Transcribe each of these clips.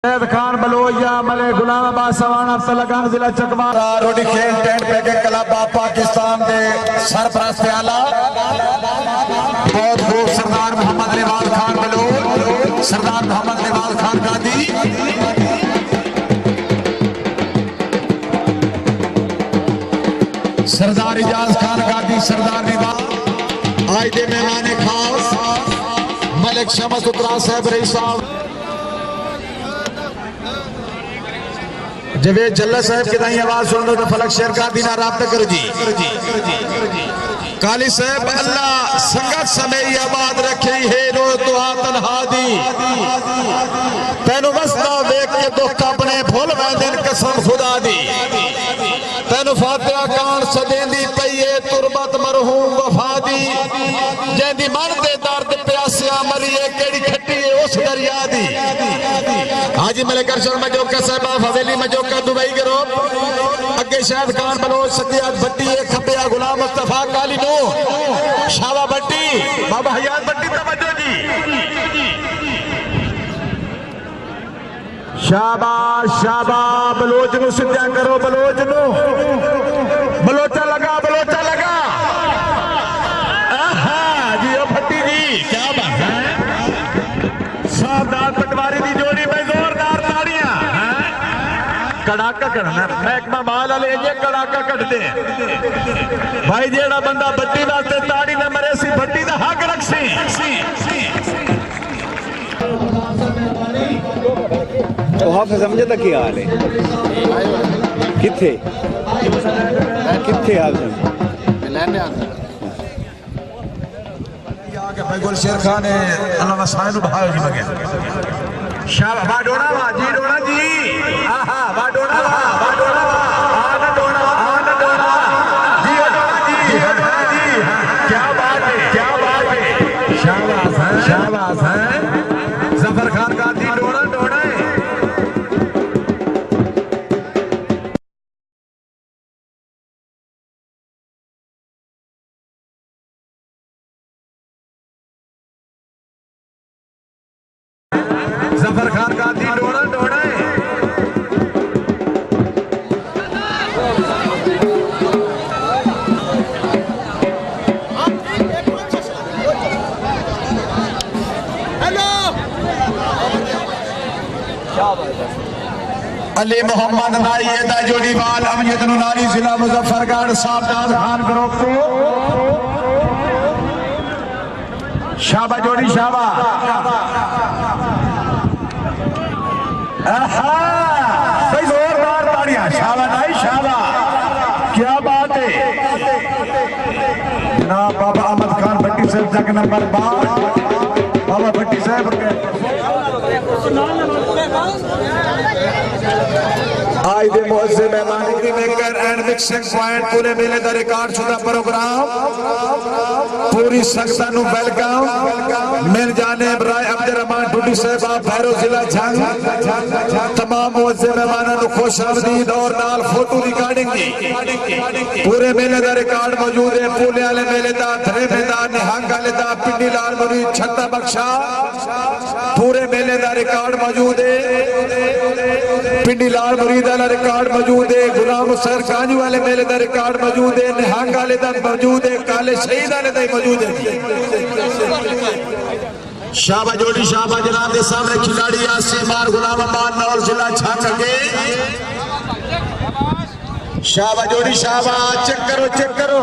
सैयद खान बलोया मले गुलाम अब्बास सवान अफसल खान जिला चकमा रोटी खेल टेंट पे के क्लब पाकिस्तान के सरपरस्त आला बहुत खूब सरदार मोहम्मद निवाज खान बलोच सरदार मोहम्मद निवाज खान गादी सरदार इजाज खान गादी सरदार निवाज आज दे मेहमान खास मलिक शमस उतरा साहब रही साहब जवेद जल्ला साहब की दाई आवाज सुन लो तो फलक शेर का दीना राब्ता कर जी काली साहब अल्लाह संगत समय आबाद रखे है रो दुआ तन्हादी तेनु वस्ता देख के दुख अपने भूल मैं दिन कसम खुदा दी तेनु फातिहा कान सदेंदी पईए तुरबत मरहूम वफा दी जेंदी मन दे दर्द प्यासिया मरिए केड़ी खट्टी है उस दरिया दी हाजी मलिक अरशद मजोका साहब हवेली मजोका दुबई के रोप अगे शायद खान बलोच सदियात भट्टी खपिया गुलाम मुस्तफा काली नो शाबा भट्टी बाबा हयात भट्टी तवज्जो जी शाबाश शाबाश बलोच नु सिद्धा करो बलोच नु बलोचा लगा आहा जी ओ भट्टी जी क्या बात है शानदार पटवारी दी जोड़ी में जोरदार ताड़ियां कड़ाका करना महकमा माल वाले ये कड़ाका कटते हैं भाई जेड़ा बंदा भट्टी वास्ते ताड़ी न मरे सी भट्टी दा हक रख सी तो हाफ समझे तक की हाल है किथे हाल भाई गुल शेर खान है अल्लाह साहिब भाई जी मगे शाह बाडोना वा जी डोना जी आहा बाडोना आना डोना जी क्या बात है शाबाश है जफर खान का जी डोना है जफर खान का दी डोना है अली मोहम्मद नाई दा जोड़ीवाल अमजद नारी जिला मुजफ्फरगढ़ साबदाद खान ग्रुप को शाबा जोड़ी शाबा भाई जोरदार ताड़ियां शाबा नाई शाबा क्या बात है जनाब बाबा अहमद खान भट्टी साहब जग नंबर 5 बाबा भट्टी साहब आज दे मुअज्जिज़ मेहमानी मेकर एंड मिक्सिंग पॉइंट पूरे मेले दा रिकॉर्ड शुदा प्रोग्राम पूरी संगत नु वेलकम मिल जाने बराए अब्दुर्रहमान टूटी साहब भैरो जिला जंग तमाम मुअज्जिज़ मेहमानां नु खुशामदीद और नाल फोटो रिकॉर्डिंग दी पूरे मेले दा रिकॉर्ड मौजूद है पूले वाले मेले दा धरे मैदान निहंग वाले दा पिंडी लाल मुरीद छत्ता बख्शा पूरे मेले दा रिकॉर्ड मौजूद है पिंडी लाल मुरीद वाला रिकॉर्ड मौजूद है गुलाम हुसैन कांजू वाले मेले का रिकॉर्ड मौजूद है निहंग वाले का मौजूद है काले शहीद वाले का मौजूद है शाबा जोड़ी शाबा जनाब के सामने खिलाड़ी आसिमार गुलाम अमान नौल जिला छाछ के शाबा जोड़ी शाबा चेक करो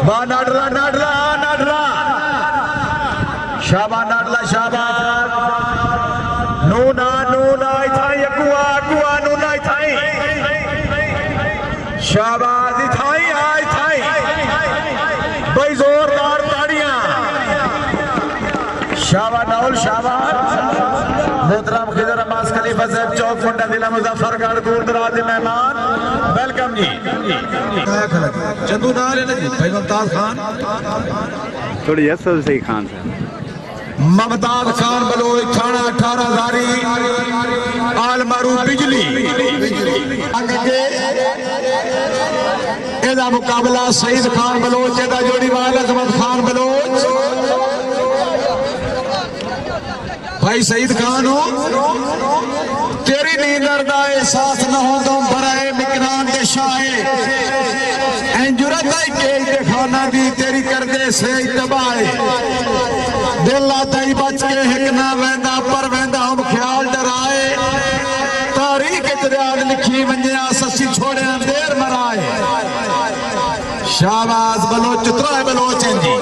बा नाडला शाबा नाडला शाबा नूना इथाई अकुआ नूना इथाई शाबाश इथाई भाई जोरदार ताड़ियां शाबा नौल शाबा मोहतरम खिजर अब्बास खलीफा साहब चौक मुंडा जिला मुजफ्फरगढ़ दूर दराज के मेहमान वेलकम जी चंदू नाल है ना जी भाई मुमताज खान थोड़ी असद सही खान साहब ममताज खान बलोच थाना 18 आलमारू बिजली एदा मुकाबला सईद खान बलोच एदा जोड़ीवाल अजमत खान बलोच भाई सईद खान हो तेरी नींदर दा एहसास न हो तो बराए मिकरान दे शाहे जुरत आई के खाना दी तेरी कर दे से तबाहे दिल आता ही बच के हिक ना वेंदा पर वेंदा हम ख्याल डराए तारीख याद लिखी वंजिया ससी छोड़े देर मराए शाहबाज बलोच त्रोए बलोच जी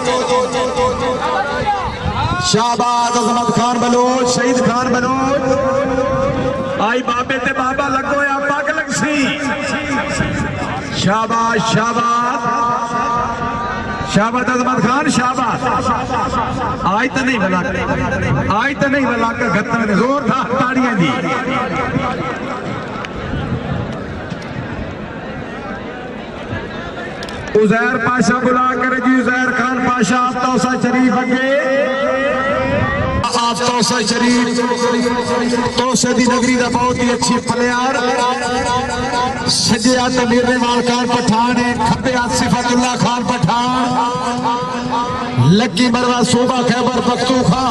शाहबाज अजमत खान बलोच शहीद खान बलोच आई बाबे ते बाबा लगो या पग लग सी शाहबाज शाहबाज शाहबाज अजमत खान शाहबाज आज तो नहीं बला आज तो नहीं बला का गत्तर जोर था ताड़ियां दी उजैर पाशा बुला कर जी उजैर खान पाशा आफ्तौसा शरीफ अगे आफ्तौसा शरीफ तौसे दी नगरी दा बहुत ही अच्छी प्लेयर सजे हाथ मीरवाल खान पठान है खब्बे हाथ सिफतुल्लाह खान पठान लकी मरवा सूबा खैबर पख्तूनख्वा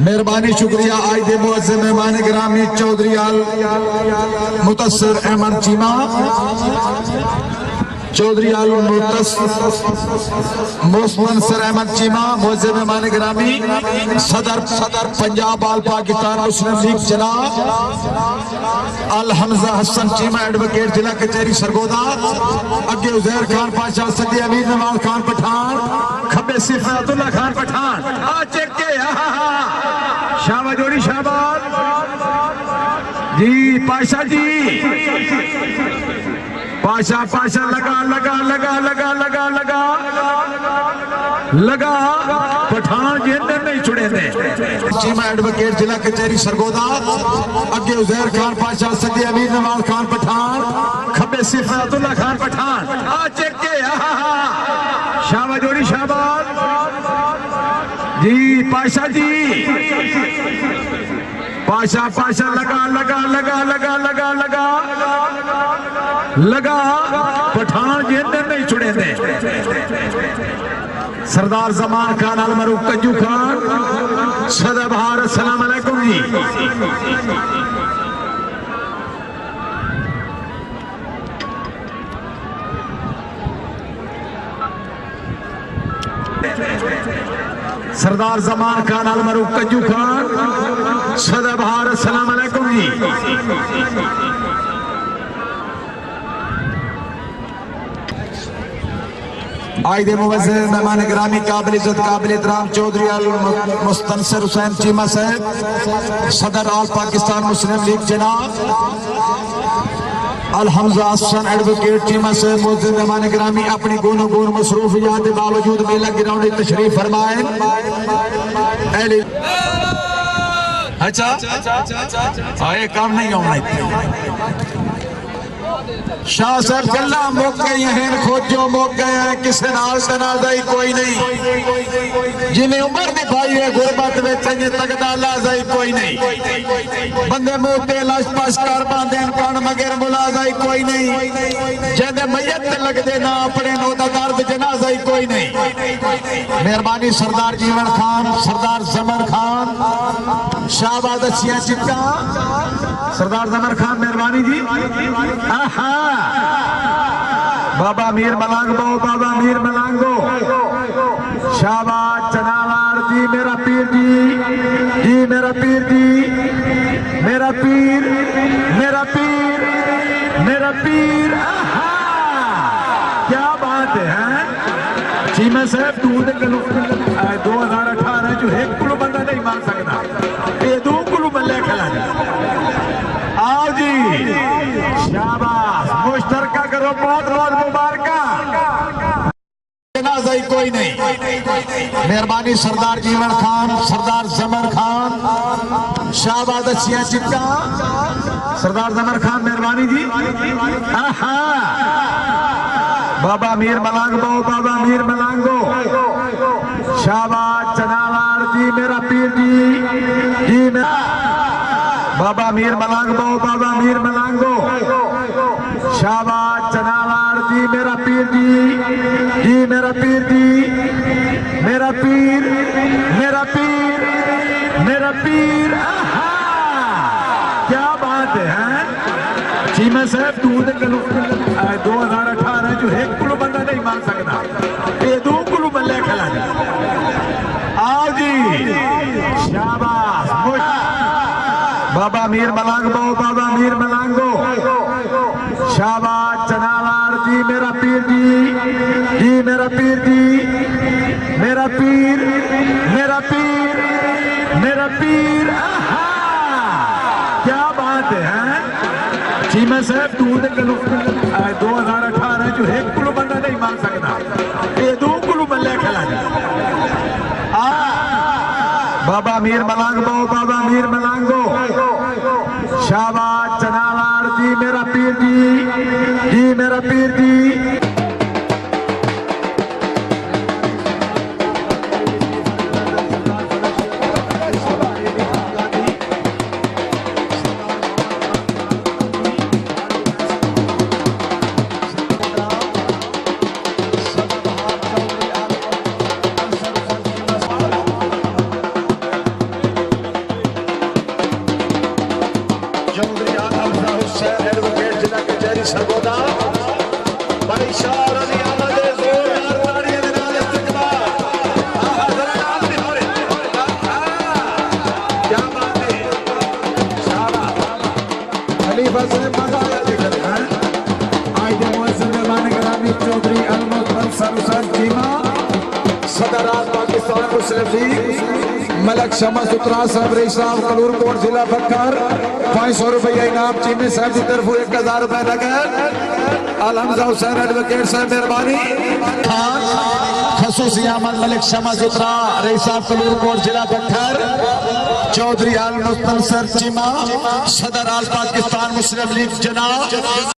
मेहरबानी शुक्रिया आज दे मुअज्जिम मेहमान गिरामी चौधरी आल मुतस्सिर अहमद चीमा चौधरी आल मुतस्सिर अहमद चीमा मुअज्जिम मेहमान गिरामी सदर पंजाब आल पाकिस्तान मुस्लिम लीग जनाब अल हमजा हसन चीमा एडवोकेट जिला कचहरी सरगोदा अगे उजैर खान पाशा सदी अमीर नवाज खान पठान खब्बे सिफतुल्लाह खान पठान आ चेक के शाबाश जोड़ी शाबाश जी पाशा जी पाशा पाशा लगा लगा लगा लगा लगा लगा लगा पठान जिंदर नहीं छुड़े थे चीमा एडवोकेट जिला कचहरी सरगोदा अगे उजैर खान पाशा सदी अमीर नवाज खान पठान खब्बे सिफतुल्लाह खान पठान आ चेक के शाबाश जोड़ी शाबाश जी पाशा जी पाशा पाशा लगा लगा लगा लगा लगा लगा लगा पठान जिंदर नहीं छुड़े थे सरदार जमान खान अल मरूफ कंजू खान सदा बहार अस्सलाम अलैकुम जी सरदार जमान खान अल मरूफ कंजू खान सदा बहार अस्सलाम अलैकुम जी आज दे मुअज्जिम मेहमान गिरामी काबिल इज्जत काबिल एहतराम चौधरी अल मुस्तनसिर हुसैन चीमा साहब सदर आल पाकिस्तान मुस्लिम लीग जनाब अल हमजा हसन एडवोकेट चीमा साहब मुअज्जिम मेहमान गिरामी अपनी गोनो गोन मसरूफियात के बावजूद मेला ग्राउंड में तशरीफ फरमाए अच्छा आए काम नहीं होना शाह साहब गल्ला मुक गई हैं खोजो मुक गए हैं किसी नाल तनाज़ा कोई नहीं जिन्हें उम्र दी भाई है गुरबत में चंगे तकदा लाज़ा कोई नहीं बंदे मुंह ते लाश पास कर बांधे कान मगर मुलाज़ा कोई नहीं जेदे मैयत लगदे ना अपने नो दा दर्द जनाज़ा कोई नहीं मेहरबानी सरदार जीवन खान सरदार जमर खान शाहबाज अच्छियां चिट्टा सरदार जमर खान मेहरबानी जी आहा बाबा मीर मलांगो बाबा मीर मलांगो शाहबाज चनावार जी मेरा पीर जी मेरा पीर जी मेरा पीर मेरा पीर मेरा पीर आहा क्या बात है चीमा साहब दूध किलो 2018 जो एक किलो बंदा नहीं मान सकता ये 2 किलो बल्ले खिला आओ जी शाबाश मुश्तरका करो बहुत बहुत मुबारक जनाज़ा कोई नहीं मेहरबानी सरदार जीवन खान सरदार जमर खान शाहबाज अच्छियां चिट्टा सरदार जमर खान मेहरबानी जी आहा बाबा मीर मलांगो बाबा मीर मलांगो शाहबाज चनावार जी मेरा पीर जी मेरा बाबा मीर मलांगो बाबा मीर मलांगो शाहबाज चनावार जी मेरा पीर जी मेरा पीर जी मेरा पीर मेरा पीर मेरा पीर। आहा, क्या बात है चीमा साहब तू 2018 जो एक कुल बंदा नहीं मान सकता, ये 2 कुल बल्ले खिला दे। आओ जी शाबाश बाबा मीर मलांगो, बाबा मीर मलांगो, शाबाश चनावार जी मेरा पीर जी मेरा पीर जी मेरा पीर मेरा पीर मेरा पीर। आहा, क्या बात है चीमा साहब तू 2018 जो एक कुल बंदा नहीं मान सकता, ये 2 कुल बल्ले खिला दे। बाबा मीर मलांगो, बाबा मीर मलांगो, शाबाश चनावार जी मेरा पीर जी मेरा पीर जी। एडवोकेट जिला कचहरी सरगोदा बड़ी शार अली अहमद जोरदार ताड़ियों के नाल इस्तकबाल। क्या बात है शाबाश खलीफा से मजा आया देखने हैं। आज के मुअज्जिन मेहमान गिरामी चौधरी अलमुतनसर हुसैन चीमा सदर पाकिस्तान मुस्लिम लीग मलक शमस उतरा साहब रईस साहब कलूर कोट जिला बक्कर 500 रुपया इनाम चीमे साहब की तरफ 1000 रुपए नगद। अलहमजा हुसैन एडवोकेट साहब मेहरबानी खान खसूसी अहमद मलिक शमस उतरा रईस साहब कलूर कोट जिला बक्कर चौधरी अल मुस्तनसर चीमा सदर आल पाकिस्तान मुस्लिम लीग जनाब।